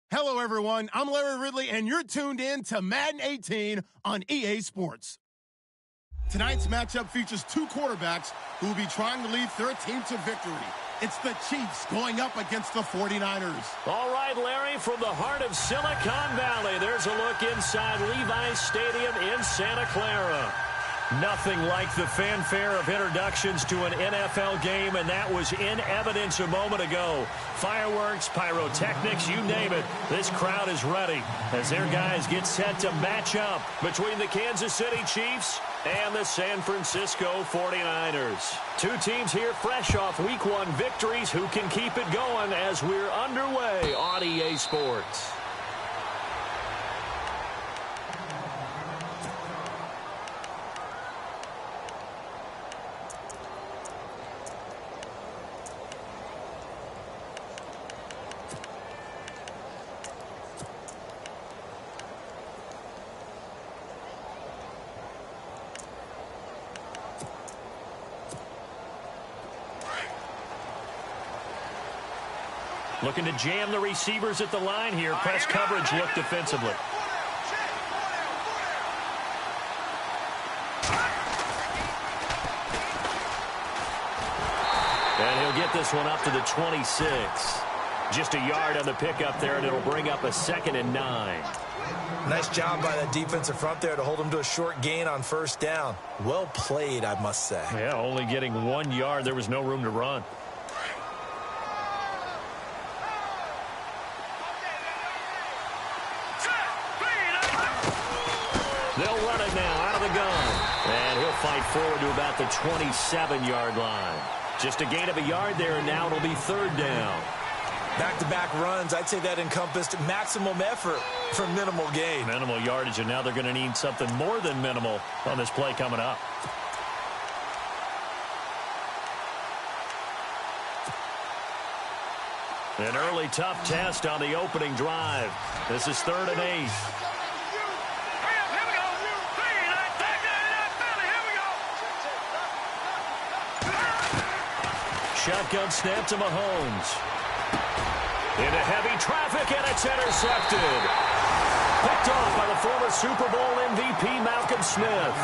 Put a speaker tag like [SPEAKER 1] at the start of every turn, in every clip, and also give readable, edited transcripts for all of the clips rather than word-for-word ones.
[SPEAKER 1] Hello, everyone. I'm Larry Ridley, and you're tuned in to Madden 18 on EA Sports. Tonight's matchup features two quarterbacks who will be trying to lead their team to victory. It's the Chiefs going up against the 49ers.
[SPEAKER 2] All right, Larry, from the heart of Silicon Valley, there's a look inside Levi's Stadium in Santa Clara. Nothing like the fanfare of introductions to an NFL game, and that was in evidence a moment ago. Fireworks, pyrotechnics, you name it. This crowd is ready as their guys get set to match up between the Kansas City Chiefs and the San Francisco 49ers. Two teams here fresh off Week 1 victories who can keep it going as we're underway on EA Sports. Looking to jam the receivers at the line here. Press coverage look defensively. And he'll get this one up to the 26. Just a yard on the pickup there, and it'll bring up a 2nd and 9.
[SPEAKER 3] Nice job by that defensive front there to hold him to a short gain on first down. Well played, I must say.
[SPEAKER 2] Yeah, only getting 1 yard. There was no room to run. They'll run it now out of the gun. And he'll fight forward to about the 27-yard line. Just a gain of a yard there, and now it'll be 3rd down.
[SPEAKER 3] Back-to-back runs, I'd say that encompassed maximum effort for minimal gain.
[SPEAKER 2] Minimal yardage, and now they're going to need something more than minimal on this play coming up. An early tough test on the opening drive. This is 3rd and 8. Shotgun snap to Mahomes. Into heavy traffic, and it's intercepted. Picked off by the former Super Bowl MVP Malcolm Smith.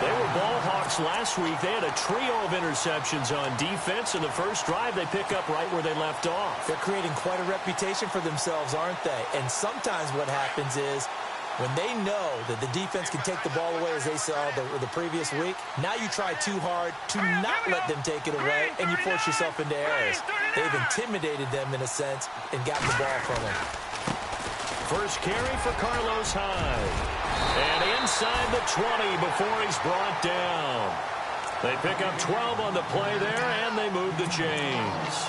[SPEAKER 2] They were ball hawks last week. They had a trio of interceptions on defense. In the first drive, they pick up right where they left off.
[SPEAKER 3] They're creating quite a reputation for themselves, aren't they? And sometimes what happens is, when they know that the defense can take the ball away, as they saw the previous week, now you try too hard to not let them take it away, and you force yourself into errors. They've intimidated them, in a sense, and gotten the ball from them.
[SPEAKER 2] First carry for Carlos Hyde. And inside the 20 before he's brought down. They pick up 12 on the play there, and they move the chains.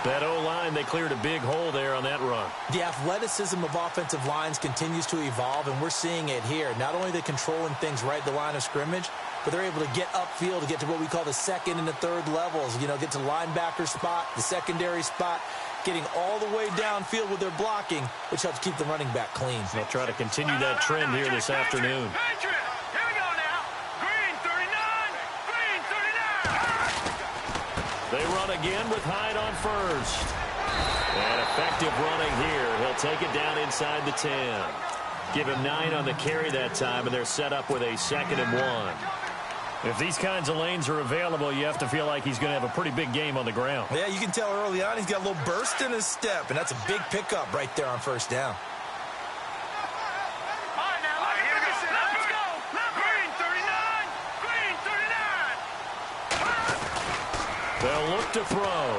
[SPEAKER 2] That O-line, they cleared a big hole there on that run.
[SPEAKER 3] The athleticism of offensive lines continues to evolve, and we're seeing it here. Not only are they controlling things right at the line of scrimmage, but they're able to get upfield to get to what we call the 2nd and the 3rd levels. You know, get to the linebacker spot, the secondary spot, getting all the way downfield with their blocking, which helps keep the running back clean.
[SPEAKER 2] They'll try to continue that trend here this afternoon. They run again with Hyde on first. And effective running here. He'll take it down inside the 10. Give him 9 on the carry that time, and they're set up with a 2nd and 1. If these kinds of lanes are available, you have to feel like he's going to have a pretty big game on the ground.
[SPEAKER 3] Yeah, you can tell early on he's got a little burst in his step, and that's a big pickup right there on first down.
[SPEAKER 2] They'll look to throw.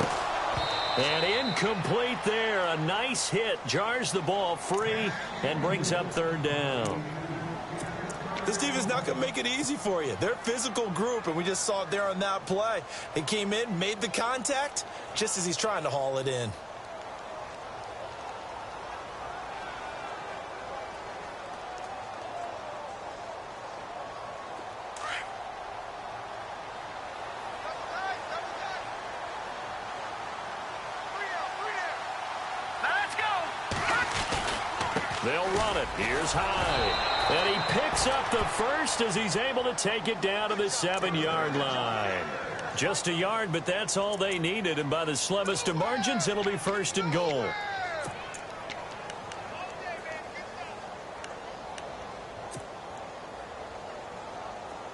[SPEAKER 2] And incomplete there. A nice hit. Jars the ball free and brings up 3rd down.
[SPEAKER 3] This defense is not going to make it easy for you. They're a physical group, and we just saw it there on that play. They came in, made the contact, just as he's trying to haul it in.
[SPEAKER 2] They'll run it. Here's Hyde. And he picks up the first as he's able to take it down to the 7-yard line. Just a yard, but that's all they needed. And by the slimmest of margins, it'll be 1st and goal.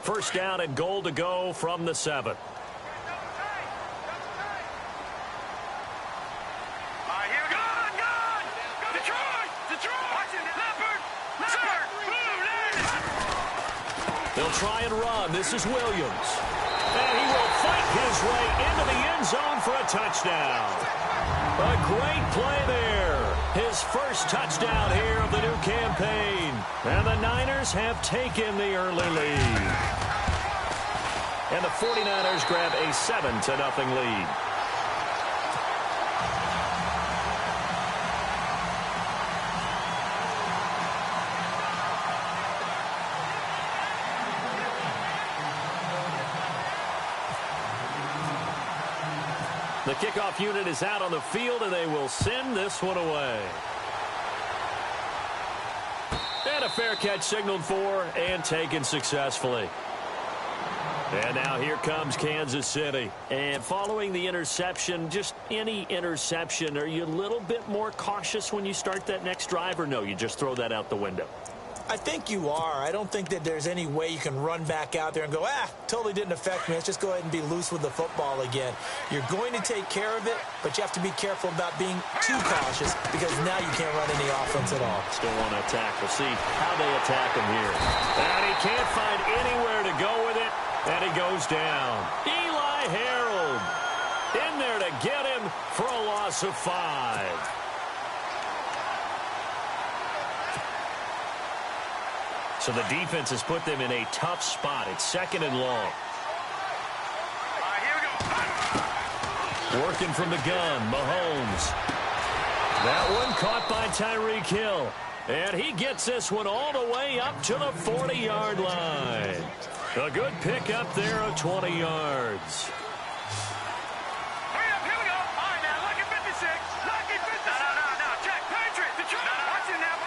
[SPEAKER 2] First down and goal to go from the 7. They'll try and run. This is Williams. And he will fight his way into the end zone for a touchdown. A great play there. His first touchdown here of the new campaign. And the Niners have taken the early lead. And the 49ers grab a 7-0 lead. The kickoff unit is out on the field, and they will send this one away. And a fair catch signaled for and taken successfully. And now here comes Kansas City. And following the interception, just any interception, are you a little bit more cautious when you start that next drive, or no, you just throw that out the window?
[SPEAKER 3] I think you are. I don't think that there's any way you can run back out there and go, totally didn't affect me. Let's just go ahead and be loose with the football again. You're going to take care of it, but you have to be careful about being too cautious because now you can't run any offense at all.
[SPEAKER 2] Still want to attack. We'll see how they attack him here. And he can't find anywhere to go with it, and he goes down. Eli Harold in there to get him for a loss of 5. So the defense has put them in a tough spot. It's 2nd and long.
[SPEAKER 4] Here we go.
[SPEAKER 2] Working from the gun, Mahomes. That one caught by Tyreek Hill. And he gets this one all the way up to the 40-yard line. A good pick up there of 20 yards.
[SPEAKER 4] Hurry up, here we go. All right, now, lucky 56. Lucky 56. No. Check. Patriot. Detroit. Watch it now.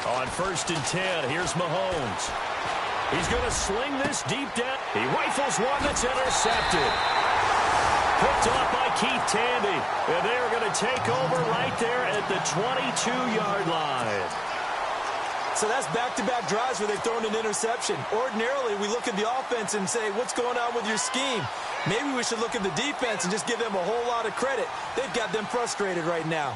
[SPEAKER 2] On 1st and 10, here's Mahomes. He's going to sling this deep down. He rifles one that's intercepted. Picked off by Keith Tandy. And they're going to take over right there at the 22-yard line.
[SPEAKER 3] So that's back-to-back drives where they've thrown an interception. Ordinarily, we look at the offense and say, what's going on with your scheme? Maybe we should look at the defense and just give them a whole lot of credit. They've got them frustrated right now.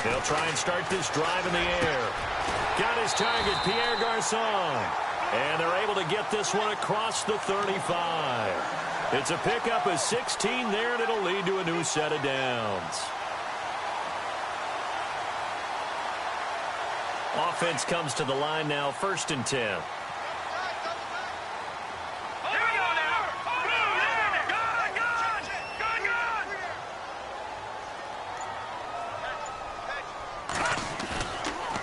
[SPEAKER 2] They'll try and start this drive in the air. Got his target, Pierre Garçon. And they're able to get this one across the 35. It's a pickup of 16 there, and it'll lead to a new set of downs. Offense comes to the line now, 1st and 10.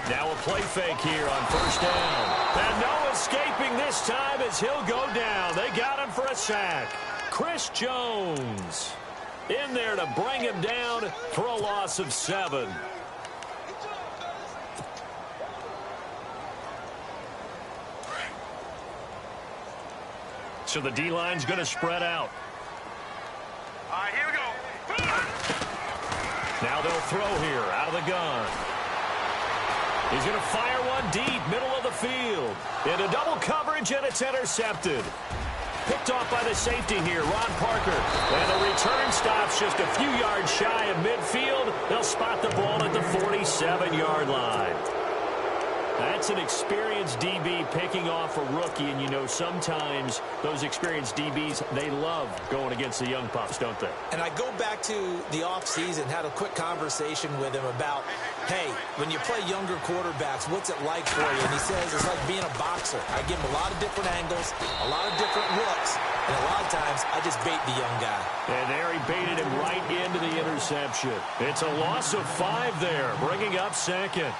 [SPEAKER 2] Now a play fake here on 1st down. And no escaping this time as he'll go down. They got him for a sack. Chris Jones in there to bring him down for a loss of 7. So the D-line's going to spread out.
[SPEAKER 4] All right, here we go.
[SPEAKER 2] Now they'll throw here out of the gun. He's going to fire one deep, middle of the field. Into double coverage, and it's intercepted. Picked off by the safety here, Ron Parker. And the return stops just a few yards shy of midfield. They'll spot the ball at the 47-yard line. That's an experienced DB picking off a rookie, and you know sometimes those experienced DBs, they love going against the young pups, don't they?
[SPEAKER 3] And I go back to the offseason, had a quick conversation with him about, hey, when you play younger quarterbacks, what's it like for you? And he says it's like being a boxer. I give him a lot of different angles, a lot of different looks, and a lot of times I just bait the young guy.
[SPEAKER 2] And there he baited him right into the interception. It's a loss of 5 there, bringing up 2nd.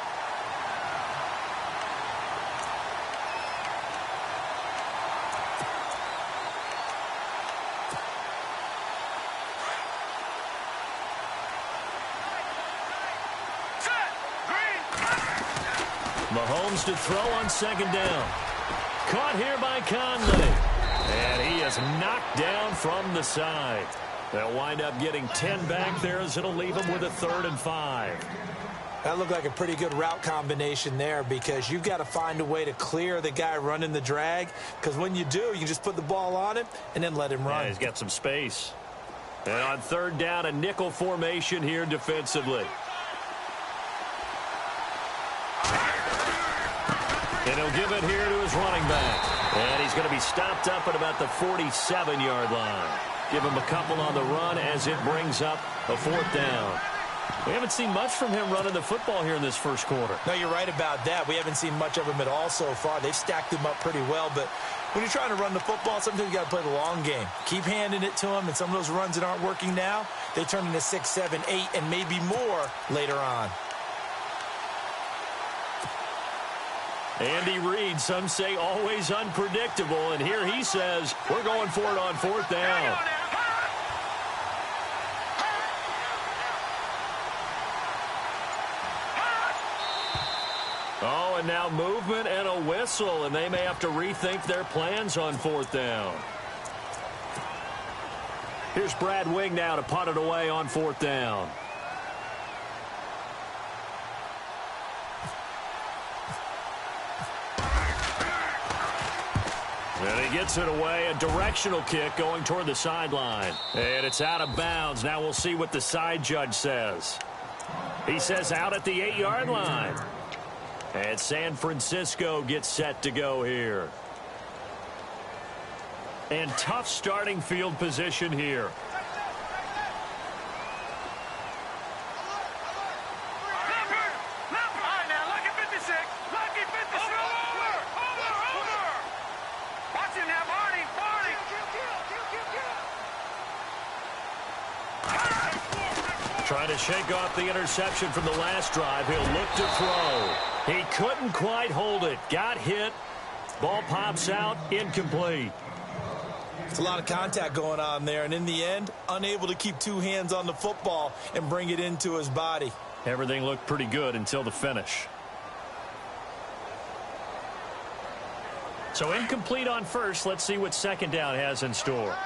[SPEAKER 2] Mahomes to throw on second down. Caught here by Conley. And he is knocked down from the side. They'll wind up getting 10 back there as it'll leave them with a 3rd and 5.
[SPEAKER 3] That looked like a pretty good route combination there because you've got to find a way to clear the guy running the drag, because when you do, you can just put the ball on him and then let him run.
[SPEAKER 2] Yeah, he's got some space. And on 3rd down, a nickel formation here defensively. And he'll give it here to his running back. And he's going to be stopped up at about the 47-yard line. Give him a couple on the run as it brings up a 4th down. We haven't seen much from him running the football here in this first quarter.
[SPEAKER 3] No, you're right about that. We haven't seen much of him at all so far. They've stacked him up pretty well, but when you're trying to run the football, sometimes you got to play the long game. Keep handing it to him, and some of those runs that aren't working now, they turn into 6, 7, 8, and maybe more later on.
[SPEAKER 2] Andy Reid, some say always unpredictable, and here he says we're going for it on 4th down. Oh, and now movement and a whistle, and they may have to rethink their plans on 4th down. Here's Brad Wing now to punt it away on 4th down. And he gets it away, a directional kick going toward the sideline. And it's out of bounds. Now we'll see what the side judge says. He says out at the 8-yard line. And San Francisco gets set to go here. And tough starting field position here. Trying to shake off the interception from the last drive. He'll look to throw. He couldn't quite hold it. Got hit. Ball pops out. Incomplete.
[SPEAKER 3] It's a lot of contact going on there, and in the end, unable to keep 2 hands on the football and bring it into his body.
[SPEAKER 2] Everything looked pretty good until the finish. So incomplete on first. Let's see what 2nd down has in store.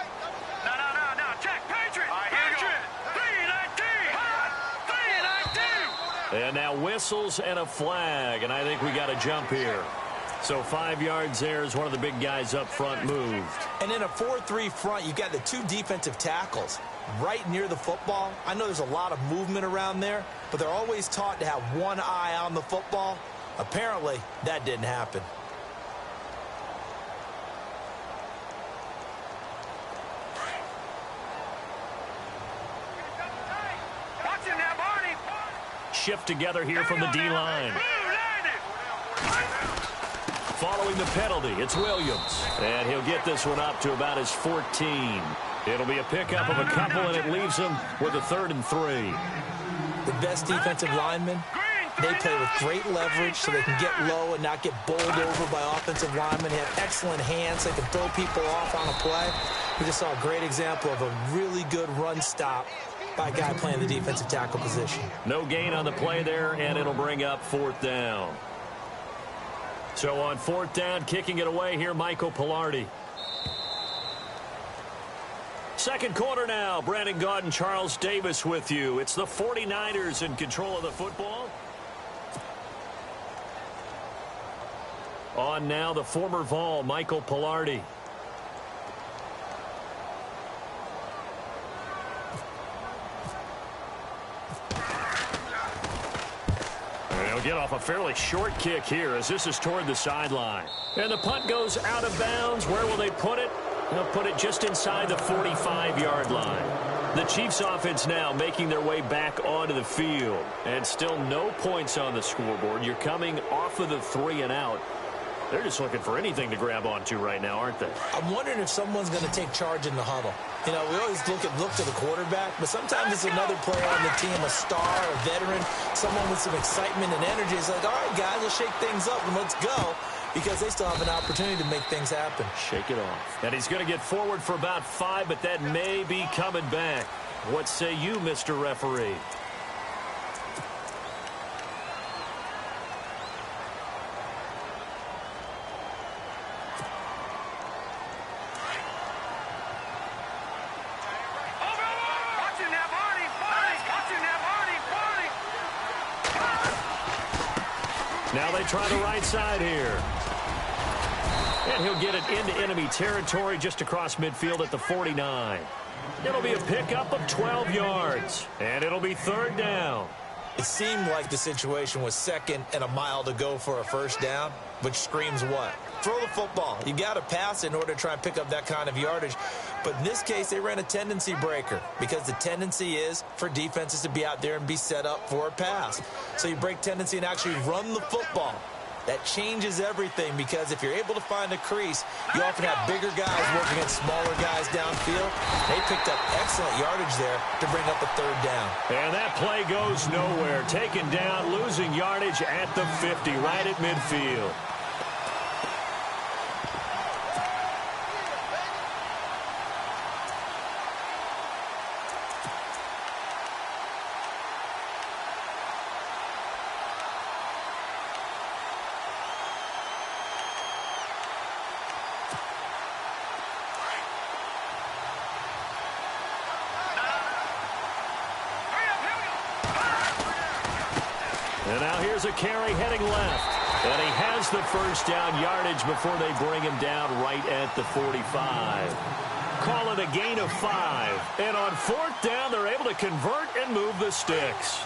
[SPEAKER 4] No. Check. Patriot. Patriot. 3-19.
[SPEAKER 2] And now whistles and a flag, and I think we got a jump here. So 5 yards there as one of the big guys up front moved.
[SPEAKER 3] And in a 4-3 front, you've got the 2 defensive tackles right near the football. I know there's a lot of movement around there, but they're always taught to have one eye on the football. Apparently, that didn't happen.
[SPEAKER 2] Shift together here from the D-line. Following the penalty, it's Williams. And he'll get this one up to about his 14. It'll be a pickup of a couple, and it leaves him with a 3rd and 3.
[SPEAKER 3] The best defensive linemen, they play with great leverage so they can get low and not get bowled over by offensive linemen. They have excellent hands. They can throw people off on a play. We just saw a great example of a really good run stop by a guy playing the defensive tackle position.
[SPEAKER 2] No gain on the play there, and it'll bring up 4th down. So on 4th down, kicking it away here, Michael Pilardi. Second quarter now. Brandon Gaudin, Charles Davis with you. It's the 49ers in control of the football. On now, the former Vol, Michael Pilardi. Get off a fairly short kick here as this is toward the sideline. And the punt goes out of bounds. Where will they put it? They'll put it just inside the 45-yard line. The Chiefs offense now making their way back onto the field. And still no points on the scoreboard. You're coming off of the 3 and out. They're just looking for anything to grab onto right now, aren't they?
[SPEAKER 3] I'm wondering if someone's going to take charge in the huddle. You know, we always look to the quarterback, but sometimes it's another player on the team, a star, a veteran, someone with some excitement and energy. It's like, all right, guys, let's shake things up and let's go, because they still have an opportunity to make things happen.
[SPEAKER 2] Shake it off. And he's going to get forward for about 5, but that may be coming back. What say you, Mr. Referee? Now they try the right side here. And he'll get it into enemy territory just across midfield at the 49. It'll be a pickup of 12 yards. And it'll be third down.
[SPEAKER 3] It seemed like the situation was second and a mile to go for a first down, which screams what? Throw the football. You got to pass in order to try and pick up that kind of yardage. But in this case, they ran a tendency breaker because the tendency is for defenses to be out there and be set up for a pass. So you break tendency and actually run the football. That changes everything because if you're able to find a crease, you often have bigger guys working against smaller guys downfield. They picked up excellent yardage there to bring up a third down.
[SPEAKER 2] And that play goes nowhere. Taken down, losing yardage at the 50, right at midfield. And now here's a carry heading left. And he has the first down yardage before they bring him down right at the 45. Call it a gain of 5. And on fourth down, they're able to convert and move the sticks.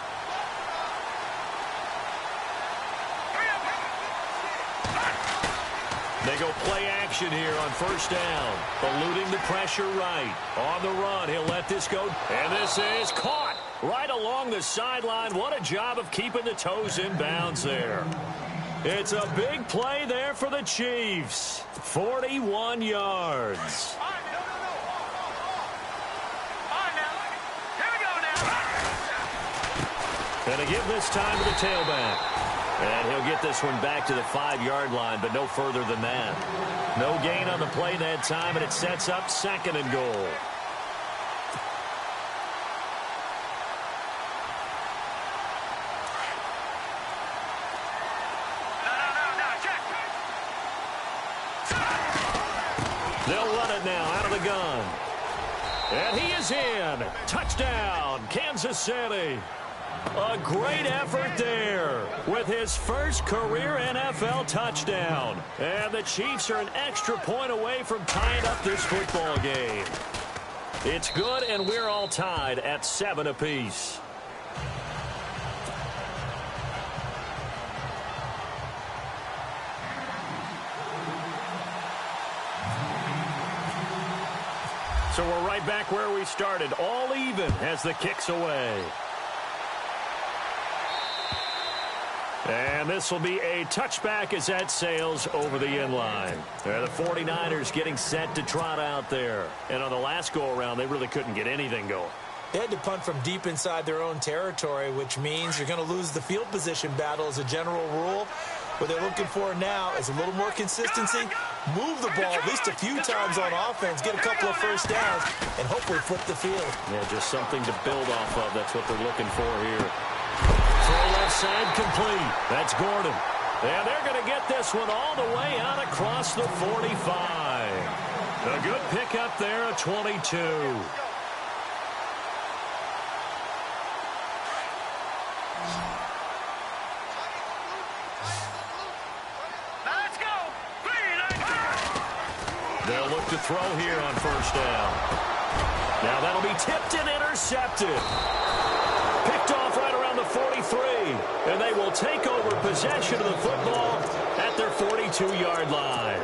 [SPEAKER 2] They go play action here on first down. Eluding the pressure right. On the run, he'll let this go. And this is caught right along the sideline. What a job of keeping the toes in bounds there. It's a big play there for the Chiefs. 41 yards. And a give this time to the tailback. And he'll get this one back to the 5-yard line, but no further than that. No gain on the play that time, and it sets up second and goal. They'll run it now out of the gun. And he is in. Touchdown, Kansas City. A great effort there with his first career NFL touchdown. And the Chiefs are an extra point away from tying up this football game. It's good, and we're all tied at 7 apiece. So we're right back where we started, all even as the kick's away. And this will be a touchback as that sails over the end line. The 49ers getting set to trot out there. And on the last go-around, they really couldn't get anything going.
[SPEAKER 3] They had to punt from deep inside their own territory, which means you're going to lose the field position battle as a general rule. What they're looking for now is a little more consistency, move the ball at least a few times on offense, get a couple of first downs, and hopefully flip the field.
[SPEAKER 2] Yeah, just something to build off of. That's what they're looking for here. Throw left side complete. That's Gordon. And they're going to get this one all the way out across the 45. A good pickup there, a 22. They'll look to throw here on first down. Now that'll be tipped and intercepted. Picked off right around the 43. And they will take over possession of the football at their 42-yard line.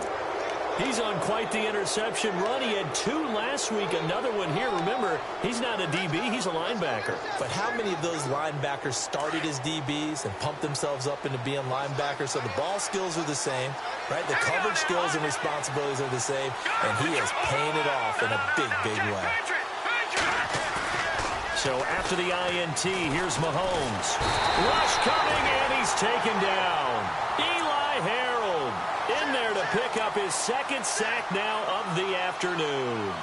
[SPEAKER 2] He's on quite the interception run. He had 2 last week, another one here. Remember, he's not a DB, he's a linebacker.
[SPEAKER 3] But how many of those linebackers started as DBs and pumped themselves up into being linebackers? So the ball skills are the same, right? The coverage skills and responsibilities are the same, and he has painted off in a big, big way.
[SPEAKER 2] So after the INT, here's Mahomes. Rush coming, and he's taken down. Eli Harold in there to pick up his second sack now of the afternoon.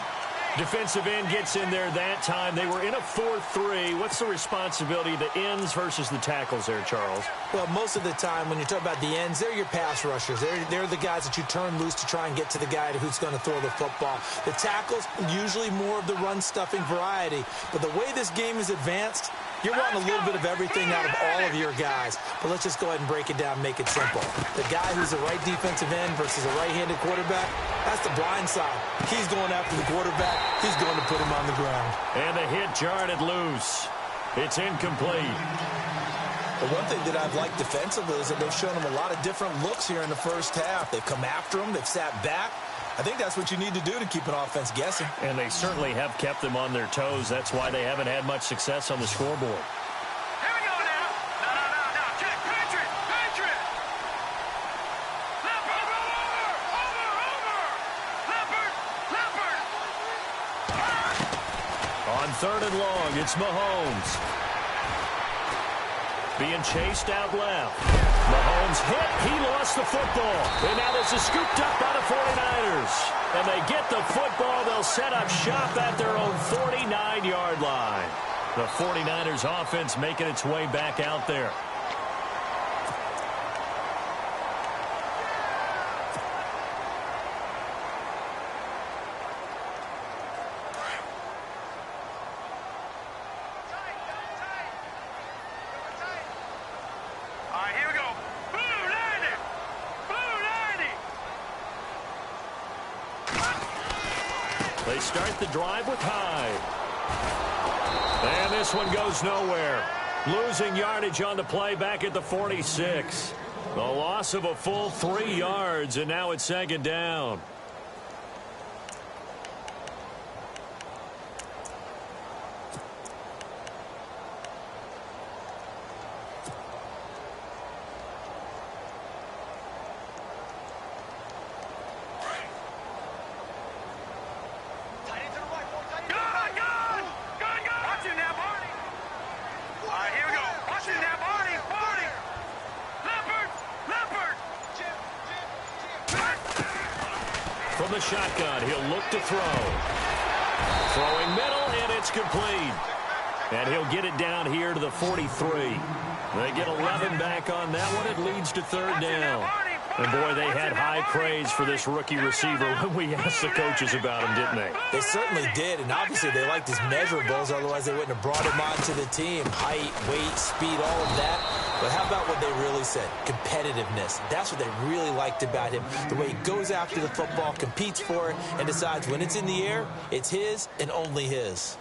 [SPEAKER 2] Defensive end gets in there that time. They were in a 4-3. What's the responsibility of the ends versus the tackles there, Charles?
[SPEAKER 3] Well, most of the time when you talk about the ends, they're your pass rushers. They're the guys that you turn loose to try and get to the guy who's going to throw the football. The tackles, usually more of the run-stuffing variety. But the way this game is advanced, You're wanting a little bit of everything out of all of your guys, but let's just go ahead and break it down and make it simple. The guy who's the right defensive end versus a right-handed quarterback, that's the blind side. He's going after the quarterback. He's going to put him on the ground.
[SPEAKER 2] And the hit jarred it loose. It's incomplete.
[SPEAKER 3] The one thing that I've liked defensively is that they've shown him a lot of different looks here in the first half. They've come after him. They've sat back. I think that's what you need to do to keep an offense guessing.
[SPEAKER 2] And they certainly have kept them on their toes. That's why they haven't had much success on the scoreboard.
[SPEAKER 4] Here we go now. No. Check. Patriot. Leopard. Over. Leopard.
[SPEAKER 2] On 3rd and long, it's Mahomes. Being chased out left. Mahomes hit. He lost the football. And now this is scooped up by the 49ers. And they get the football. They'll set up shop at their own 49-yard line. The 49ers offense making its way back out there.
[SPEAKER 4] All right, here we go. Blue 90.
[SPEAKER 2] They start the drive with Hyde. And this one goes nowhere. Losing yardage on the play back at the 46. The loss of a full 3 yards, and now it's 2nd down. From the shotgun, he'll look to throw. Throwing middle, and it's complete. And he'll get it down here to the 43. They get 11 back on that one. It leads to 3rd down. And, boy, they had high praise for this rookie receiver when we asked the coaches about him, didn't they?
[SPEAKER 3] They certainly did, and obviously they liked his measurables, otherwise they wouldn't have brought him onto the team. Height, weight, speed, all of that. But how about what they really said? Competitiveness. That's what they really liked about him. The way he goes after the football, competes for it, and decides when it's in the air, it's his and only his.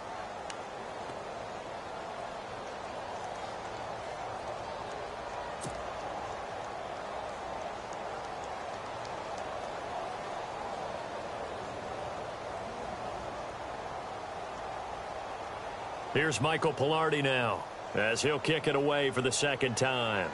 [SPEAKER 2] Here's Michael Pilardi now, as he'll kick it away for the 2nd time.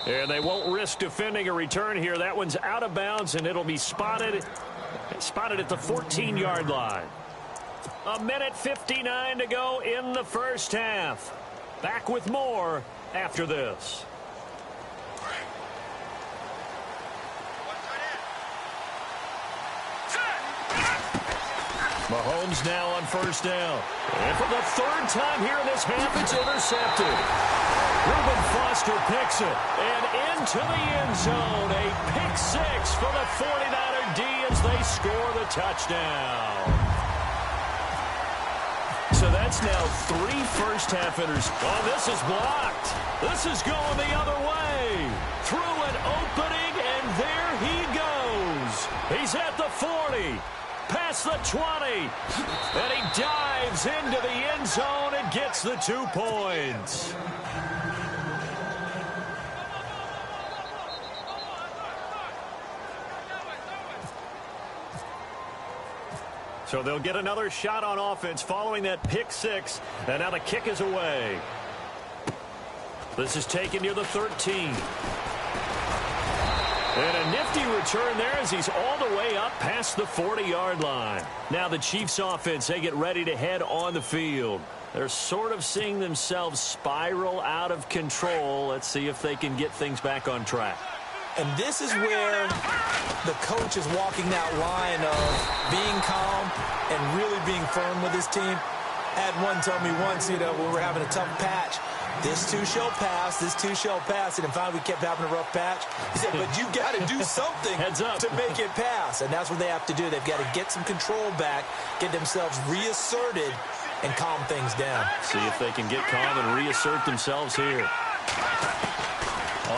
[SPEAKER 2] And they won't risk defending a return here. That one's out of bounds, and it'll be spotted at the 14-yard line. 1:59 to go in the first half. Back with more after this. Mahomes now on 1st down. And for the 3rd time here in this half, it's intercepted. Reuben Foster picks it. And into the end zone. A pick 6 for the 49er D as they score the touchdown. So that's now 3 first-half interceptions. Oh, this is blocked. This is going the other way. Through an opening, and there he goes. He's at the 40, past the 20, and he dives into the end zone and gets the 2 points. So they'll get another shot on offense following that pick 6. And now the kick is away. This is taken near the 13. And a nifty return there as he's all the way up past the 40-yard line. Now the Chiefs offense, they get ready to head on the field. They're sort of seeing themselves spiral out of control. Let's see if they can get things back on track.
[SPEAKER 3] And this is where the coach is walking that line of being calm and really being firm with his team. I had one tell me once, when we were having a tough patch, This too shall pass. This too shall pass. And finally, we kept having a rough patch. He said, but you got to do something
[SPEAKER 2] Heads up.
[SPEAKER 3] to make it pass. And that's what they have to do. They've got to get some control back, get themselves reasserted, and calm things down.
[SPEAKER 2] See if they can get calm and reassert themselves here.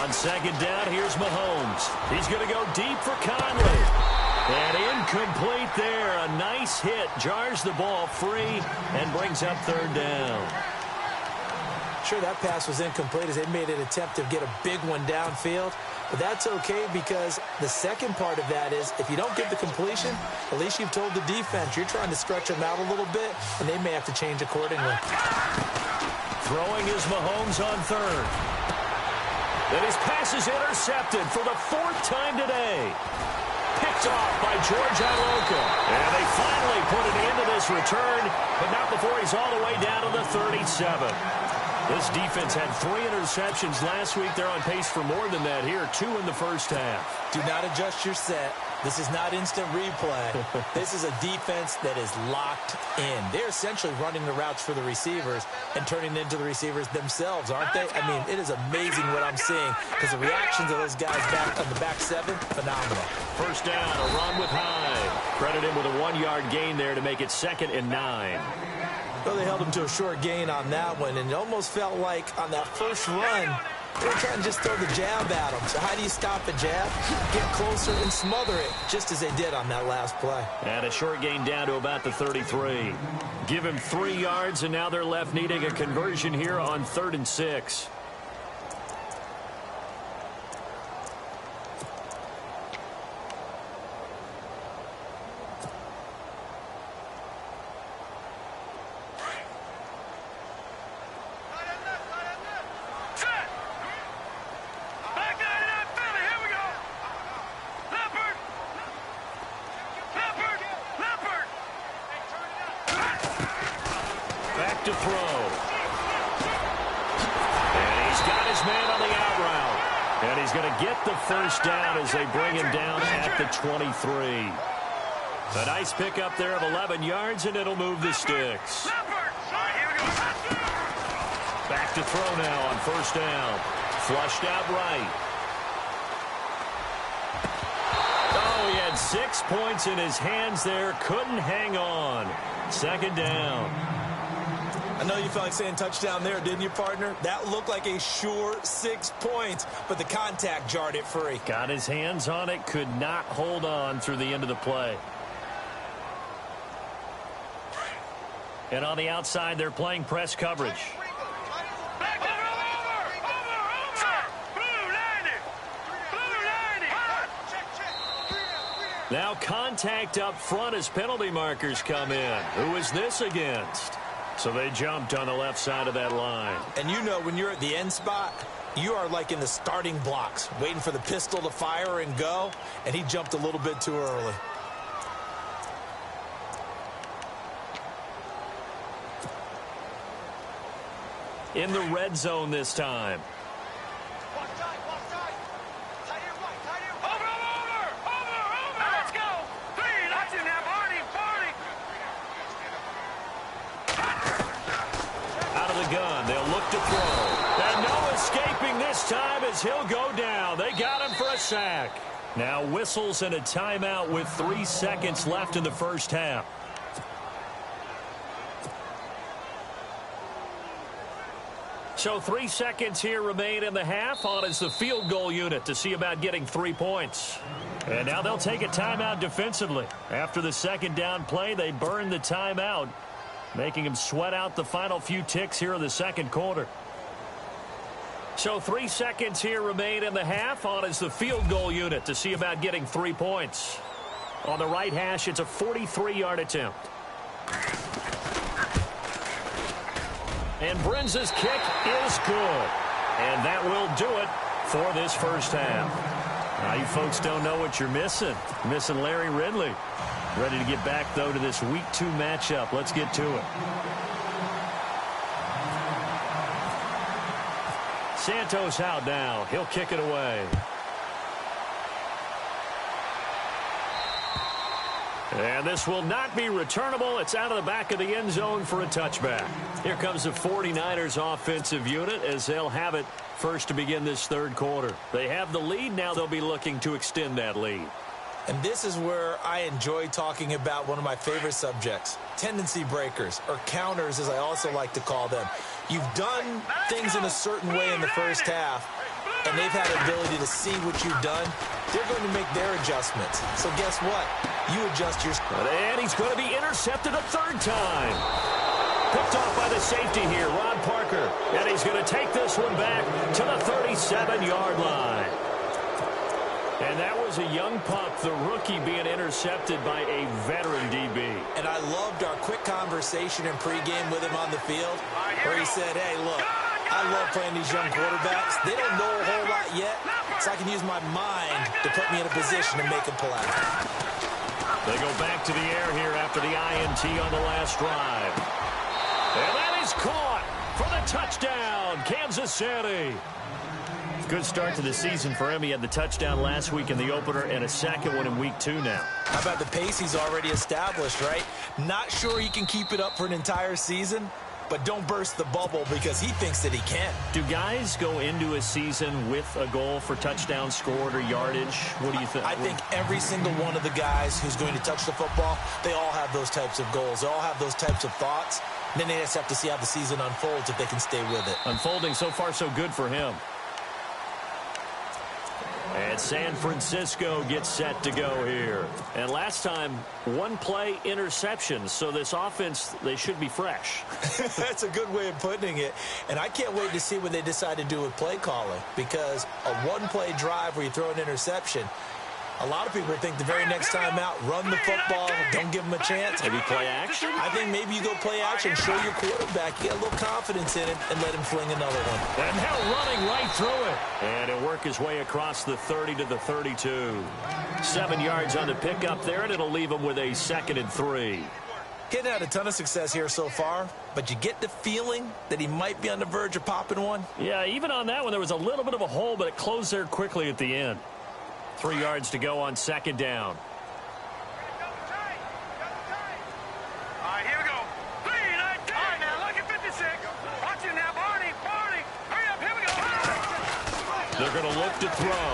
[SPEAKER 2] On second down, here's Mahomes. He's going to go deep for Conley. And incomplete there. A nice hit. Jars the ball free and brings up third down.
[SPEAKER 3] Sure, that pass was incomplete as they made an attempt to get a big one downfield. But that's okay because the second part of that is if you don't get the completion, at least you've told the defense you're trying to stretch them out a little bit, and they may have to change accordingly.
[SPEAKER 2] Throwing is Mahomes on third. Then his pass is intercepted for the fourth time today. Picked off by George Iloka. And they finally put an end to this return, but not before he's all the way down to the 37. This defense had 3 interceptions last week. They're on pace for more than that here, 2 in the first half.
[SPEAKER 3] Do not adjust your set. This is not instant replay. This is a defense that is locked in. They're essentially running the routes for the receivers and turning into the receivers themselves, aren't they? I mean, it is amazing what I'm seeing because the reactions of those guys back on the back 7, phenomenal.
[SPEAKER 2] First down, a run with Hyde. Credit him with a 1-yard gain there to make it 2nd and 9.
[SPEAKER 3] Well, they held him to a short gain on that one, and it almost felt like on that first run, they were trying to just throw the jab at him. So how do you stop a jab? Get closer and smother it, just as they did on that last play.
[SPEAKER 2] And a short gain down to about the 33. Give him 3 yards, and now they're left needing a conversion here on 3rd and 6. To throw. And he's got his man on the out route. And he's going to get the first down as they bring him down at the 23. A nice pickup there of 11 yards, and it'll move the sticks. Back to throw now on first down. Flushed out right. Oh, he had 6 points in his hands there. Couldn't hang on. Second down.
[SPEAKER 3] I know you felt like saying touchdown there, didn't you, partner? That looked like a sure 6 points, but the contact jarred it free.
[SPEAKER 2] Got his hands on it, could not hold on through the end of the play. And on the outside, they're playing press coverage. Now contact up front as penalty markers come in. Who is this against? So they jumped on the left side of that line.
[SPEAKER 3] And you know when you're at the end spot, you are like in the starting blocks, waiting for the pistol to fire and go, and he jumped a little bit too early.
[SPEAKER 2] In the red zone this time. Gun. They'll look to throw. And no escaping this time as he'll go down. They got him for a sack. Now whistles and a timeout with 3 seconds left in the first half. So 3 seconds here remain in the half. On is the field goal unit to see about getting 3 points. And now they'll take a timeout defensively. After the second down play, they burn the timeout, making him sweat out the final few ticks here in the second quarter. So 3 seconds here remain in the half. On is the field goal unit to see about getting 3 points. On the right hash, it's a 43-yard attempt. And Brenza's kick is good. And that will do it for this first half. Now, you folks don't know what you're missing. Missing Larry Ridley. Ready to get back, though, to this Week 2 matchup. Let's get to it. Santos out now. He'll kick it away. And this will not be returnable. It's out of the back of the end zone for a touchback. Here comes the 49ers offensive unit as they'll have it first to begin this third quarter. They have the lead. Now they'll be looking to extend that lead.
[SPEAKER 3] And this is where I enjoy talking about one of my favorite subjects, tendency breakers, or counters as I also like to call them. You've done things in a certain way in the first half, and they've had the ability to see what you've done. They're going to make their adjustments. So guess what? You adjust your...
[SPEAKER 2] And he's going to be intercepted a third time. Picked off by the safety here, Ron Parker. And he's going to take this one back to the 37-yard line. And that was a young pup, the rookie being intercepted by a veteran DB.
[SPEAKER 3] And I loved our quick conversation in pregame with him on the field where he said, hey, look, I love playing these young quarterbacks. They don't know a whole lot yet, so I can use my mind to put me in a position to make a play.
[SPEAKER 2] They go back to the air here after the INT on the last drive. And that is caught for the touchdown, Kansas City. Good start to the season for him. He had the touchdown last week in the opener and a second one in week 2 now.
[SPEAKER 3] How about the pace he's already established, right? Not sure he can keep it up for an entire season, but don't burst the bubble because he thinks that he can.
[SPEAKER 2] Do guys go into a season with a goal for touchdown scored or yardage? What do you think?
[SPEAKER 3] I think every single one of the guys who's going to touch the football, they all have those types of goals. They all have those types of thoughts. And then they just have to see how the season unfolds if they can stay with it. Unfolding
[SPEAKER 2] so far so good for him. And San Francisco gets set to go here. And last time, one play interception. So this offense, they should be fresh.
[SPEAKER 3] That's a good way of putting it. And I can't wait to see what they decide to do with play calling. Because a one-play drive where you throw an interception, a lot of people think the very next time out, run the football, don't give them a chance.
[SPEAKER 2] Maybe play action?
[SPEAKER 3] I think maybe you go play action, show your quarterback, you get a little confidence in it, and let him fling another one.
[SPEAKER 2] And now running right through it. And he'll work his way across the 30 to the 32. 7 yards on the pickup there, and it'll leave him with a 2nd and 3.
[SPEAKER 3] Getting had a ton of success here so far, but you get the feeling that he might be on the verge of popping one.
[SPEAKER 2] Yeah, even on that one, there was a little bit of a hole, but it closed there quickly at the end. 3 yards to go on 2nd down.
[SPEAKER 4] All right, here we go. 3, 9, 10. All right, now look at 56. Watch it now, Barney. Hurry up, here we go.
[SPEAKER 2] They're going to look to throw.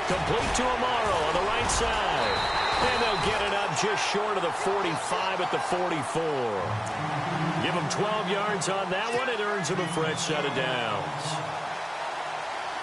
[SPEAKER 2] Complete to Amaro on the right side. And they'll get it up just short of the 45 at the 44. Give him 12 yards on that one. It earns him a fresh set of downs.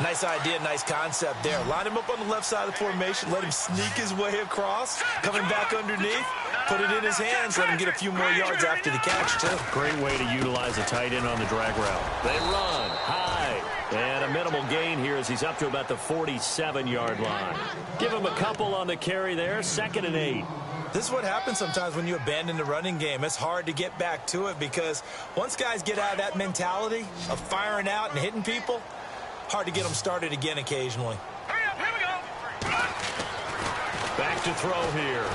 [SPEAKER 3] Nice idea, nice concept there. Line him up on the left side of the formation. Let him sneak his way across. Coming back underneath. Put it in his hands. Let him get a few more yards after the catch, too.
[SPEAKER 2] Great way to utilize a tight end on the drag route. They run high. And a minimal gain here as he's up to about the 47-yard line. Give him a couple on the carry there. 2nd and 8.
[SPEAKER 3] This is what happens sometimes when you abandon the running game. It's hard to get back to it because once guys get out of that mentality of firing out and hitting people, hard to get them started again occasionally.
[SPEAKER 4] Hurry up, here we go.
[SPEAKER 2] Back to throw here.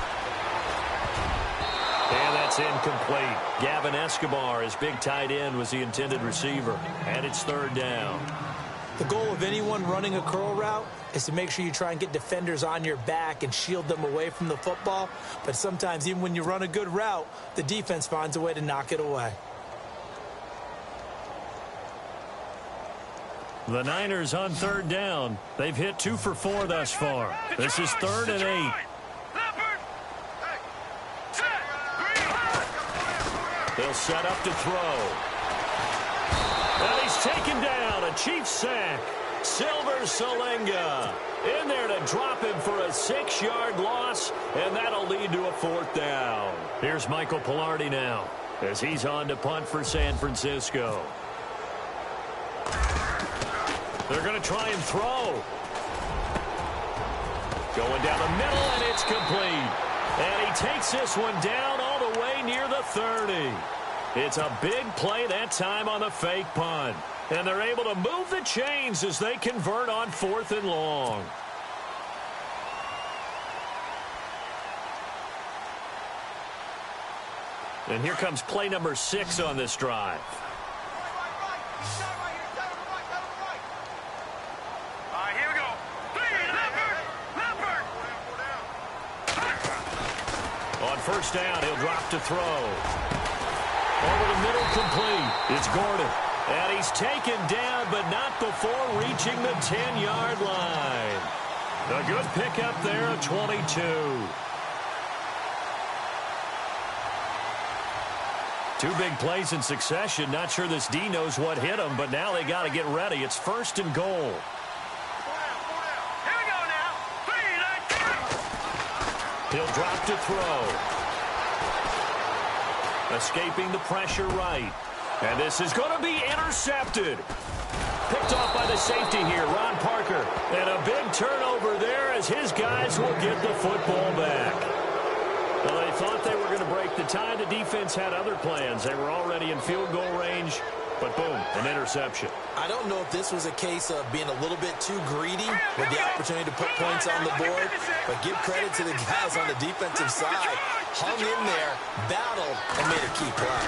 [SPEAKER 2] And that's incomplete. Gavin Escobar, his big tight end, was the intended receiver. And it's 3rd down.
[SPEAKER 3] The goal of anyone running a curl route is to make sure you try and get defenders on your back and shield them away from the football. But sometimes even when you run a good route, the defense finds a way to knock it away.
[SPEAKER 2] The Niners on 3rd down. They've hit 2 for 4 thus far. This is 3rd and 8. They'll set up to throw. And he's taken down. A Chiefs sack. Silver Salenga in there to drop him for a 6-yard loss, and that'll lead to a 4th down. Here's Michael Pilardi now as he's on to punt for San Francisco. They're going to try and throw. Going down the middle, and it's complete. And he takes this one down all the way near the 30. It's a big play that time on the fake punt. And they're able to move the chains as they convert on 4th and long. And here comes play number 6 on this drive. On first down, he'll drop to throw. Over the middle, complete. It's Gordon. And he's taken down, but not before reaching the 10-yard line. A good pickup there at 22. Two big plays in succession. Not sure this D knows what hit him, but now they got to get ready. It's first and goal.
[SPEAKER 4] Here we go now. 3, 9, 2.
[SPEAKER 2] He'll drop to throw. Escaping the pressure right. And this is going to be intercepted. Picked off by the safety here, Ron Parker. And a big turnover there as his guys will get the football back. Well, they thought they were going to break the tie. The defense had other plans. They were already in field goal range, but boom, an interception.
[SPEAKER 3] I don't know if this was a case of being a little bit too greedy with the opportunity to put points on the board, but give credit to the guys on the defensive side. Hung in there, battled, and made a key play.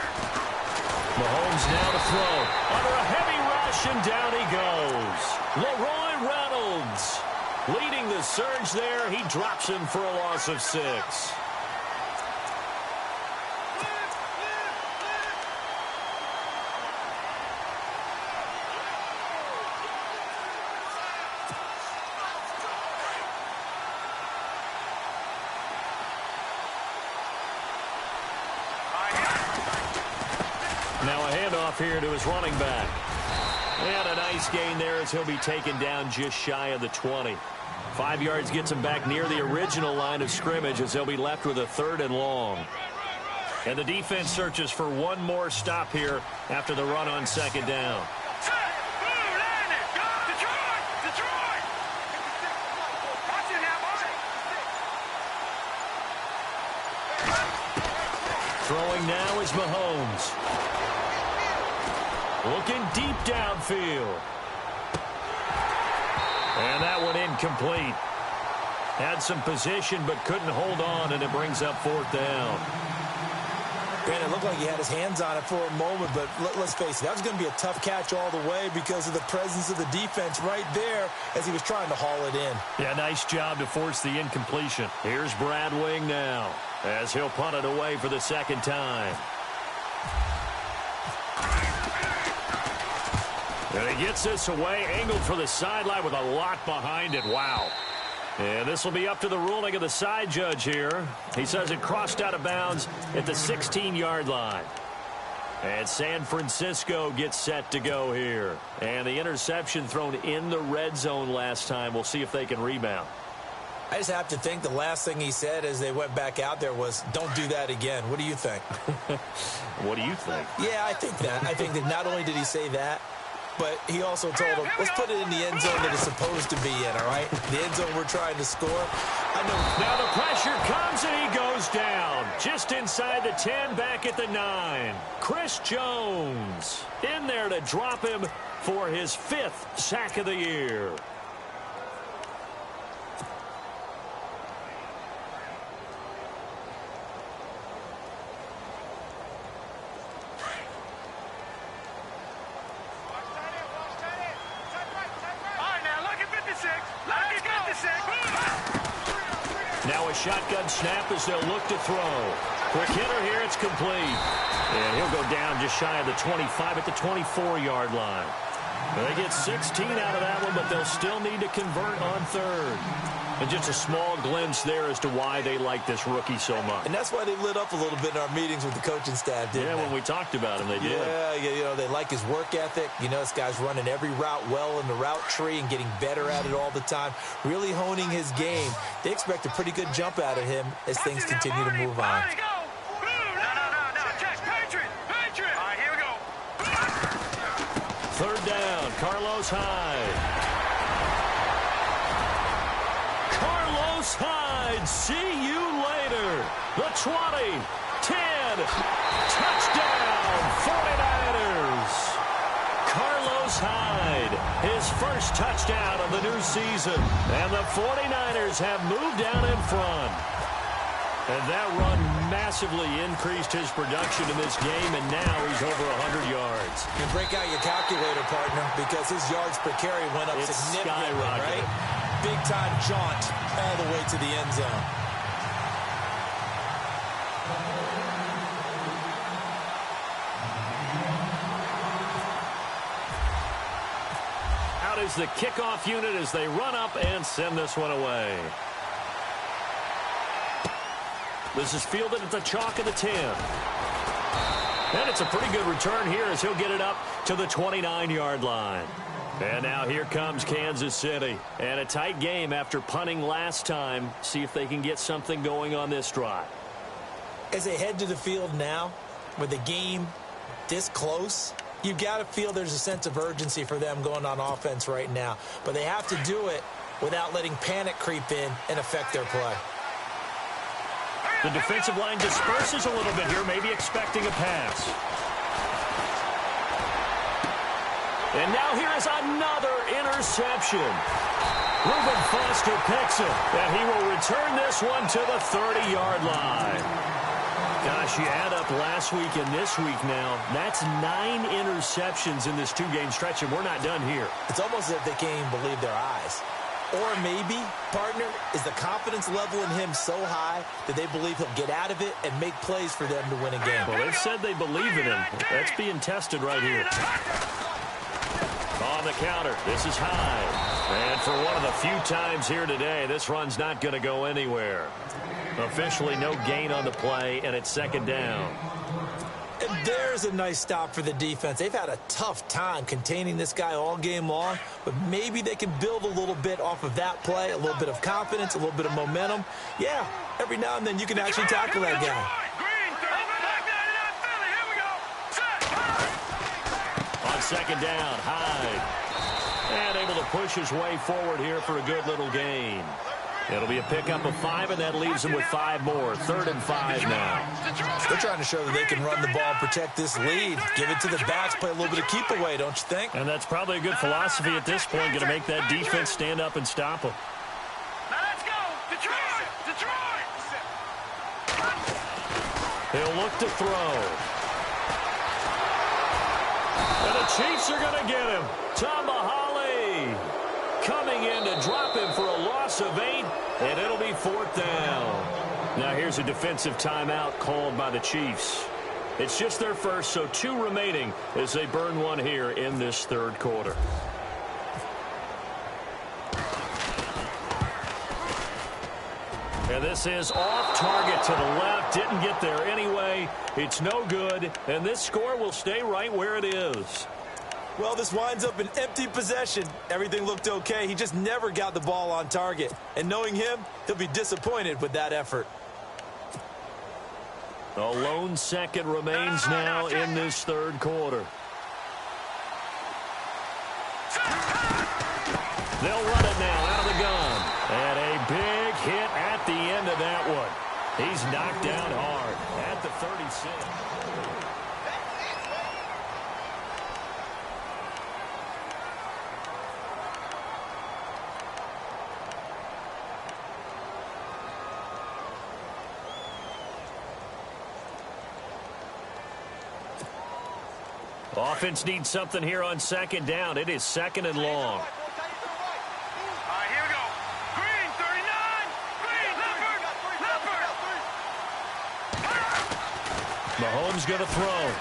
[SPEAKER 2] Mahomes now to throw. Under a heavy rush, and down he goes. Leroy Reynolds leading the surge there. He drops him for a loss of 6. Now a handoff here to his running back. And a nice gain there as he'll be taken down just shy of the 20. 5 yards gets him back near the original line of scrimmage as they'll be left with a 3rd and long. And the defense searches for one more stop here after the run on 2nd down. Throwing now is Mahomes. Looking deep downfield. And that one incomplete. Had some position but couldn't hold on, and it brings up 4th down.
[SPEAKER 3] And it looked like he had his hands on it for a moment, but let's face it, that was going to be a tough catch all the way because of the presence of the defense right there as he was trying to haul it in.
[SPEAKER 2] Yeah, nice job to force the incompletion. Here's Brad Wing now as he'll punt it away for the 2nd time. And he gets this away, angled for the sideline with a lot behind it. Wow. And this will be up to the ruling of the side judge here. He says it crossed out of bounds at the 16-yard line. And San Francisco gets set to go here. And the interception thrown in the red zone last time. We'll see if they can rebound.
[SPEAKER 3] I just have to think the last thing he said as they went back out there was, don't do that again. What do you think?
[SPEAKER 2] What do you think?
[SPEAKER 3] Yeah, I think that. I think that not only did he say that, but he also told him, let's put it in the end zone that it's supposed to be in, all right? The end zone we're trying to score. I know.
[SPEAKER 2] Now the pressure comes and he goes down. Just inside the 10, back at the 9. Chris Jones in there to drop him for his 5th sack of the year. Now a shotgun snap as they'll look to throw. Quick hitter here, it's complete. And he'll go down just shy of the 25 at the 24-yard line. They get 16 out of that one, but they'll still need to convert on 3rd. And just a small glimpse there as to why they like this rookie so much.
[SPEAKER 3] And that's why they lit up a little bit in our meetings with the coaching staff, didn't they?
[SPEAKER 2] Yeah, when we talked about him, they did.
[SPEAKER 3] Yeah, you know, they like his work ethic. You know, this guy's running every route well in the route tree and getting better at it all the time, really honing his game. They expect a pretty good jump out of him as things continue to move on.
[SPEAKER 2] Third down, Carlos Hyde. Carlos Hyde, see you later. The 20, 10, touchdown, 49ers. Carlos Hyde, his first touchdown of the new season. And the 49ers have moved down in front. And that run massively increased his production in this game, and now he's over 100 yards.
[SPEAKER 3] You break out your calculator, partner, because his yards per carry went up significantly, right? Big-time jaunt all the way to the end zone.
[SPEAKER 2] is the kickoff unit as they run up and send this one away. This is fielded at the chalk of the 10. And it's a pretty good return here as he'll get it up to the 29-yard line. And now here comes Kansas City. And a tight game after punting last time. See if they can get something going on this drive.
[SPEAKER 3] As they head to the field now, with the game this close, you've got to feel there's a sense of urgency for them going on offense right now. But they have to do it without letting panic creep in and affect their play.
[SPEAKER 2] The defensive line disperses a little bit here, maybe expecting a pass. And now here is another interception. Reuben Foster picks it, and he will return this one to the 30-yard line. Gosh, you add up last week and this week now, that's 9 interceptions in this 2-game stretch, and we're not done here.
[SPEAKER 3] It's almost as if they can't even believe their eyes. Or maybe, partner, is the confidence level in him so high that they believe he'll get out of it and make plays for them to win a game.
[SPEAKER 2] Well, they've said they believe in him. That's being tested right here. On the counter, this is high. And for one of the few times here today, this run's not going to go anywhere. Officially no gain on the play, and it's second down.
[SPEAKER 3] And there's a nice stop for the defense. They've had a tough time containing this guy all game long, but maybe they can build a little bit off of that play, a little bit of confidence, a little bit of momentum. Yeah, every now and then you can actually tackle that guy.
[SPEAKER 2] On second down, Hyde. And able to push his way forward here for a good little gain. It'll be a pickup of 5, and that leaves them with 5 more. 3rd and 5 now.
[SPEAKER 3] They're trying to show that they can run the ball and protect this lead. Give it to the backs, play a little bit of keep away, don't you think?
[SPEAKER 2] And that's probably a good philosophy at this point, going to make that defense stand up and stop them.
[SPEAKER 4] Now let's go. Detroit! Detroit!
[SPEAKER 2] He'll look to throw. And the Chiefs are going to get him. Tomahali coming in to drop him for a loss of 8, and it'll be 4th down. Now here's a defensive timeout called by the Chiefs. It's just their first, so 2 remaining as they burn one here in this 3rd quarter. And this is off target to the left. Didn't get there anyway. It's no good, and this score will stay right where it is.
[SPEAKER 3] Well, this winds up an empty possession. Everything looked okay. He just never got the ball on target. And knowing him, he'll be disappointed with that effort.
[SPEAKER 2] A lone second remains now in this 3rd quarter. They'll run it now out of the gun. And a big hit at the end of that one. He's knocked down hard at the 36. Offense needs something here on second down. It is 2nd and long.
[SPEAKER 4] All right, here we go. Green, 39. Green, Leopard.
[SPEAKER 2] Mahomes going to throw.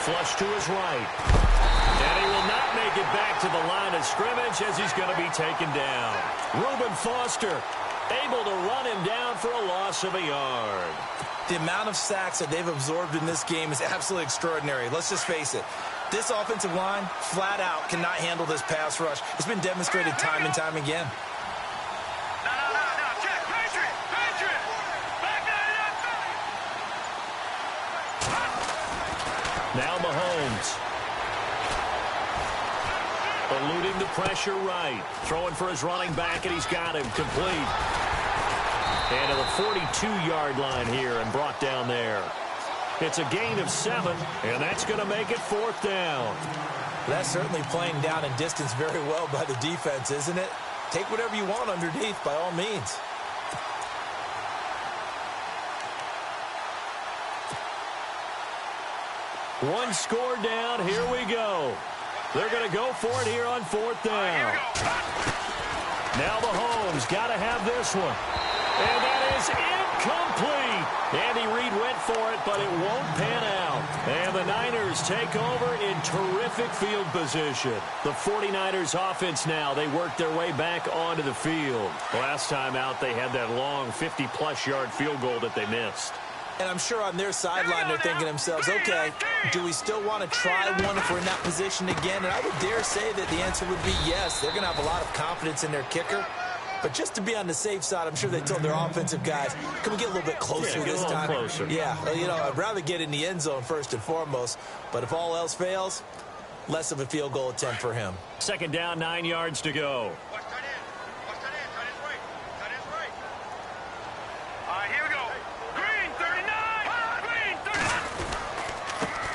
[SPEAKER 2] Flush to his right. And he will not make it back to the line of scrimmage as he's going to be taken down. Reuben Foster able to run him down for a loss of a yard.
[SPEAKER 3] The amount of sacks that they've absorbed in this game is absolutely extraordinary. Let's just face it. This offensive line, flat out, cannot handle this pass rush. It's been demonstrated time and time again.
[SPEAKER 4] No. Check. Patriot. Back 99.
[SPEAKER 2] Now Mahomes. Eluding the pressure right. Throwing for his running back, and he's got him complete. And to the 42-yard line here and brought down there. It's a gain of 7, and that's going to make it 4th down.
[SPEAKER 3] That's certainly playing down in distance very well by the defense, isn't it? Take whatever you want underneath, by all means.
[SPEAKER 2] One score down. Here we go. They're going to go for it here on 4th down. Now Mahomes got to have this one. And that is incomplete. Andy Reid went went for it, but it won't pan out. And the Niners take over in terrific field position. The 49ers offense now, they work their way back onto the field. Last time out, they had that long 50-plus yard field goal that they missed.
[SPEAKER 3] And I'm sure on their sideline they're thinking to themselves, okay, do we still want to try one if we're in that position again? And I would dare say that the answer would be yes. They're going to have a lot of confidence in their kicker. But just to be on the safe side, I'm sure they told their offensive guys, can we get a little bit closer this time?
[SPEAKER 2] Closer.
[SPEAKER 3] Yeah, you know, I'd rather get in the end zone first and foremost. But if all else fails, less of a field goal attempt for him.
[SPEAKER 2] Second down, 9 yards to go.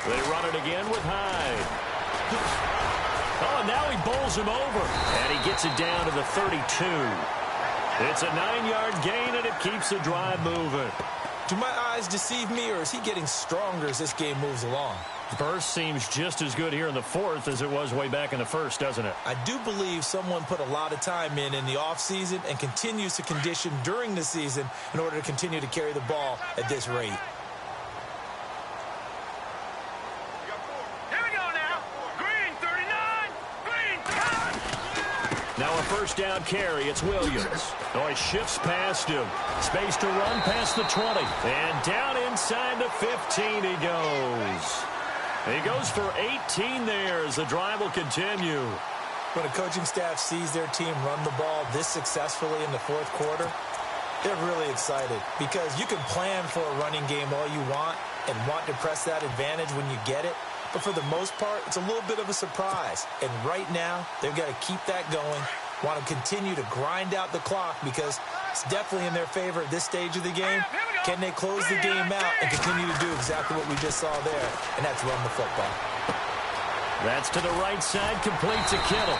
[SPEAKER 2] They run it again with Hyde. Oh, and now he bowls him over. And he gets it down to the 32. It's a 9-yard gain, and it keeps the drive moving.
[SPEAKER 3] Do my eyes deceive me, or is he getting stronger as this game moves along?
[SPEAKER 2] Burst seems just as good here in the fourth as it was way back in the first, doesn't it?
[SPEAKER 3] I do believe someone put a lot of time in the offseason and continues to condition during the season in order to continue to carry the ball at this rate.
[SPEAKER 2] Now a first down carry. It's Williams. Oh, he shifts past him. Space to run past the 20. And down inside the 15 he goes. He goes for 18 there as the drive will continue.
[SPEAKER 3] When a coaching staff sees their team run the ball this successfully in the fourth quarter, they're really excited because you can plan for a running game all you want and want to press that advantage when you get it. But for the most part, it's a little bit of a surprise. And right now, they've got to keep that going, want to continue to grind out the clock because it's definitely in their favor at this stage of the game. Can they close the game out and continue to do exactly what we just saw there? And that's run the football.
[SPEAKER 2] That's to the right side, complete to Kittle.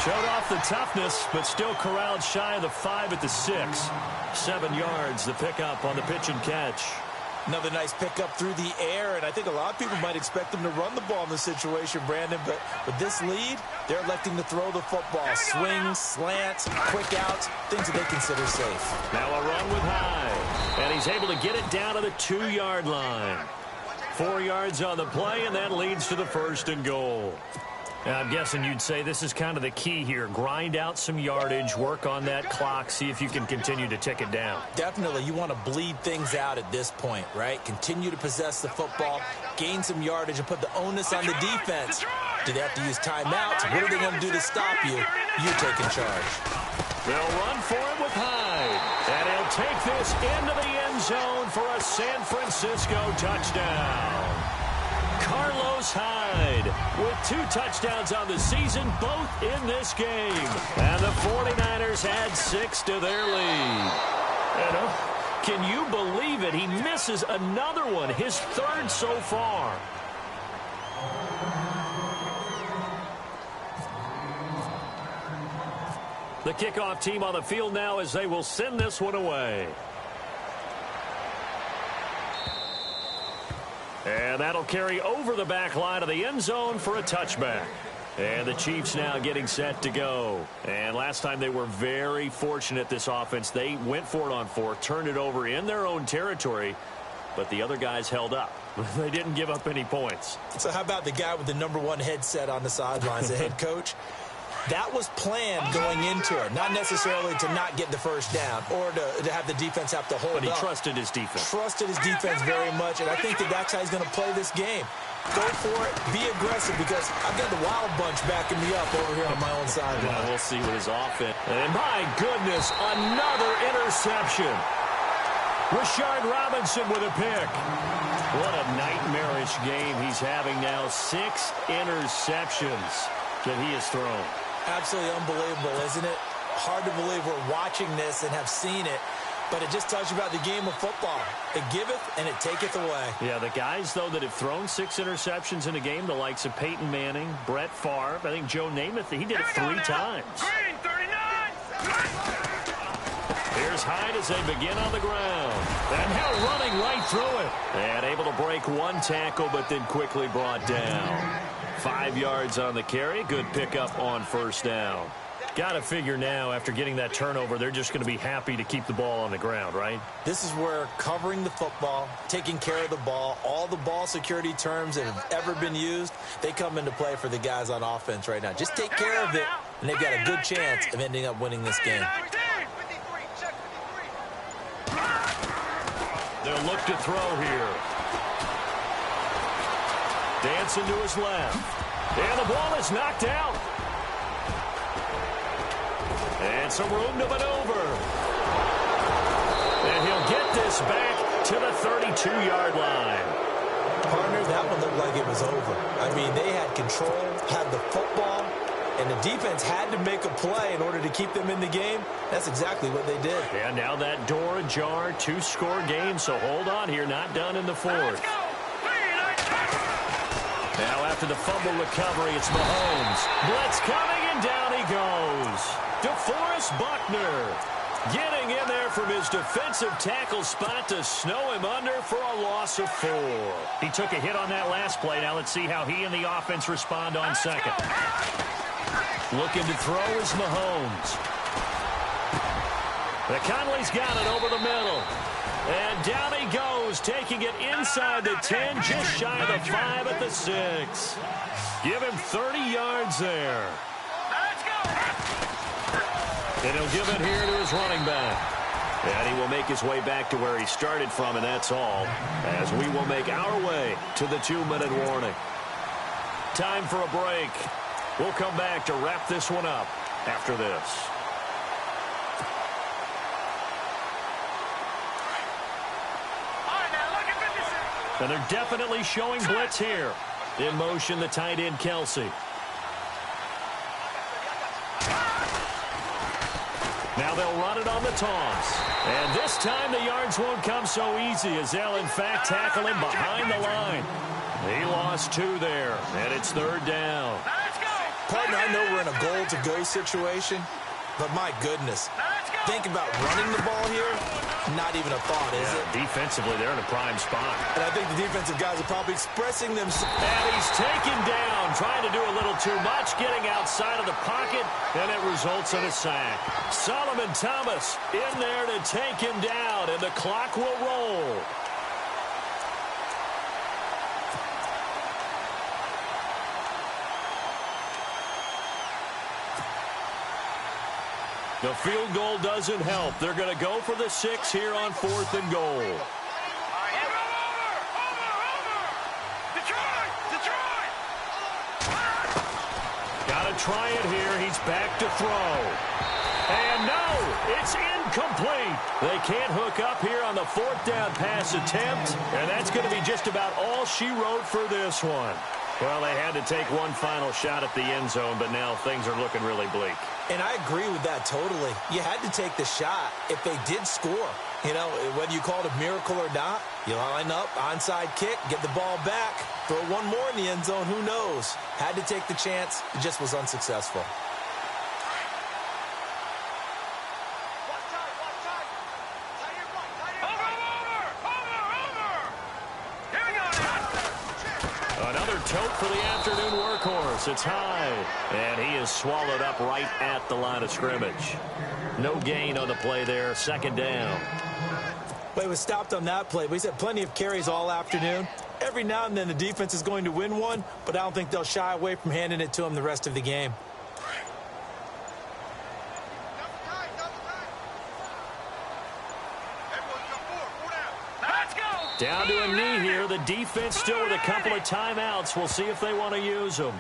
[SPEAKER 2] Showed off the toughness, but still corralled shy of the 5 at the 6. 7 yards, the pickup on the pitch and catch.
[SPEAKER 3] Another nice pickup through the air, and I think a lot of people might expect them to run the ball in this situation, Brandon, but with this lead, they're electing to throw the football. Swings, slants, quick outs, things that they consider safe.
[SPEAKER 2] Now a run with Hyde, and he's able to get it down to the 2-yard line. 4 yards on the play, and that leads to the first and goal. Now, I'm guessing you'd say this is kind of the key here. Grind out some yardage, work on that clock, see if you can continue to tick it down.
[SPEAKER 3] Definitely. You want to bleed things out at this point, right? Continue to possess the football, gain some yardage, and put the onus on the defense. Do they have to use timeouts? What are they going to do to stop you? You take in charge.
[SPEAKER 2] They'll run for it with Hyde. And he'll take this into the end zone for a San Francisco touchdown. Carlos Hyde with 2 touchdowns on the season, both in this game. And the 49ers add 6 to their lead. And, can you believe it? He misses another one, his 3rd so far. The kickoff team on the field now as they will send this one away. And that'll carry over the back line of the end zone for a touchback. And the Chiefs now getting set to go. And last time they were very fortunate, this offense. They went for it on 4th, turned it over in their own territory, but the other guys held up. They didn't give up any points.
[SPEAKER 3] So how about the guy with the #1 headset on the sidelines, the head coach? That was planned going into it, not necessarily to not get the first down or to have the defense have to hold up.
[SPEAKER 2] But he trusted his defense.
[SPEAKER 3] Trusted his defense very much, and I think that's how he's going to play this game. Go for it, be aggressive, because I've got the Wild Bunch backing me up over here on my own sideline.
[SPEAKER 2] Yeah, we'll see with his offense. And my goodness, another interception. Rashard Robinson with a pick. What a nightmarish game he's having now. 6 interceptions that he has thrown.
[SPEAKER 3] Absolutely unbelievable, isn't it? Hard to believe we're watching this and have seen it, but it just tells you about the game of football. It giveth and it taketh away.
[SPEAKER 2] Yeah, the guys, though, that have thrown 6 interceptions in a game, the likes of Peyton Manning, Brett Favre, I think Joe Namath, he did it 3 times.
[SPEAKER 4] Green 39.
[SPEAKER 2] Here's Hyde as they begin on the ground. And now running right through it. And able to break 1 tackle, but then quickly brought down. 5 yards on the carry. Good pickup on first down. Got to figure now, after getting that turnover, they're just going to be happy to keep the ball on the ground, right?
[SPEAKER 3] This is where covering the football, taking care of the ball, all the ball security terms that have ever been used, they come into play for the guys on offense right now. Just take care of it, and they've got a good chance of ending up winning this game.
[SPEAKER 2] They'll look to throw here. Dancing to his left. And the ball is knocked out. And some room to maneuver. And he'll get this back to the 32-yard line.
[SPEAKER 3] Partner, that one looked like it was over. I mean, they had control, had the football, and the defense had to make a play in order to keep them in the game. That's exactly what they did.
[SPEAKER 2] And now that door ajar, 2-score game, so hold on here, not done in the fourth. Now after the fumble recovery, it's Mahomes. Blitz coming, and down he goes. DeForest Buckner getting in there from his defensive tackle spot to snow him under for a loss of 4. He took a hit on that last play. Now let's see how he and the offense respond on second. Looking to throw is Mahomes. The Conley's got it over the middle. And down he goes, taking it inside the 10, just shy of the 5 at the 6. Give him 30 yards there. And he'll give it here to his running back. And he will make his way back to where he started from, and that's all, as we will make our way to the 2-minute warning. Time for a break. We'll come back to wrap this one up after this. And they're definitely showing blitz here. In motion, the tight end, Kelsey. Now they'll run it on the toss. And this time the yards won't come so easy as they'll, in fact, tackle him behind the line. He lost 2 there, and it's 3rd down.
[SPEAKER 3] Partner, I know we're in a goal-to-go situation, but my goodness. Think about running the ball here. Not even a thought, is it?
[SPEAKER 2] Defensively, they're in a prime spot.
[SPEAKER 3] And I think the defensive guys are probably expressing themselves.
[SPEAKER 2] And he's taken down, trying to do a little too much, getting outside of the pocket, and it results in a sack. Solomon Thomas in there to take him down, and the clock will roll. The field goal doesn't help. They're going to go for the 6 here on 4th and goal. Got to try it here. He's back to throw. And no, it's incomplete. They can't hook up here on the 4th down pass attempt. And that's going to be just about all she wrote for this one. Well, they had to take one final shot at the end zone, but now things are looking really bleak.
[SPEAKER 3] And I agree with that totally. You had to take the shot if they did score. You know, whether you call it a miracle or not, you line up, onside kick, get the ball back, throw one more in the end zone, who knows? Had to take the chance, it just was unsuccessful.
[SPEAKER 2] Tote for the afternoon workhorse. It's high, and he is swallowed up right at the line of scrimmage. No gain on the play there. 2nd down.
[SPEAKER 3] Well, he was stopped on that play, but he's had plenty of carries all afternoon. Every now and then the defense is going to win one, but I don't think they'll shy away from handing it to him the rest of the game.
[SPEAKER 2] Down to a knee here. The defense still with a couple of timeouts. We'll see if they want to use them.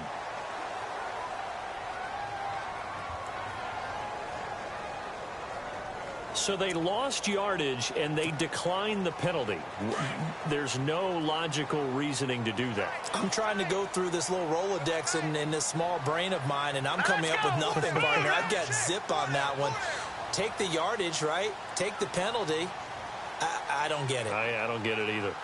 [SPEAKER 2] So they lost yardage, and they declined the penalty. There's no logical reasoning to do that.
[SPEAKER 3] I'm trying to go through this little Rolodex in this small brain of mine, and I'm coming up with nothing, partner. I've got zip on that one. Take the yardage, right? Take the penalty. I don't get it.
[SPEAKER 2] I don't get it either.